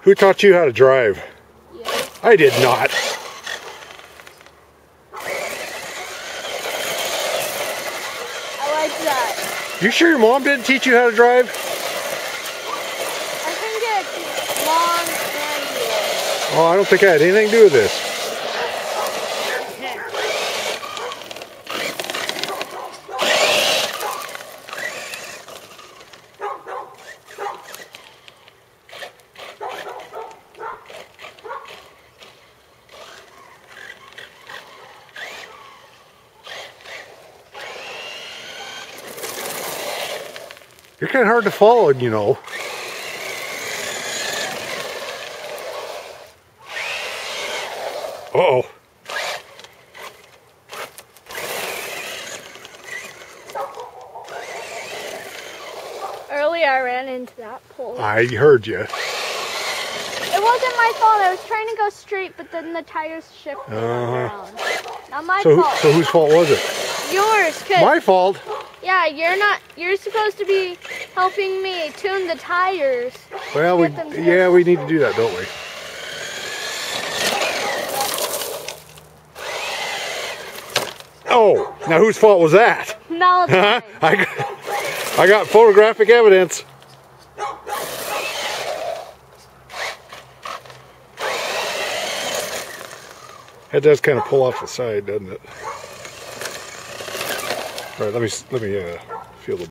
Who taught you how to drive? Yes. I did not. I like that. You sure your mom didn't teach you how to drive? I think it's long and weird. Oh, I don't think I had anything to do with this. You're kind of hard to follow, you know. Uh-oh. Earlier I ran into that pole. I heard you. It wasn't my fault. I was trying to go straight, but then the tires shifted around. Not my fault. So whose fault was it? Yours. 'Cause My fault? yeah, you're supposed to be helping me tune the tires. Well, we need to do that, don't we? Oh, now whose fault was that? No, it's mine. I got photographic evidence. It does kind of pull off the side, doesn't it? All right, let me feel the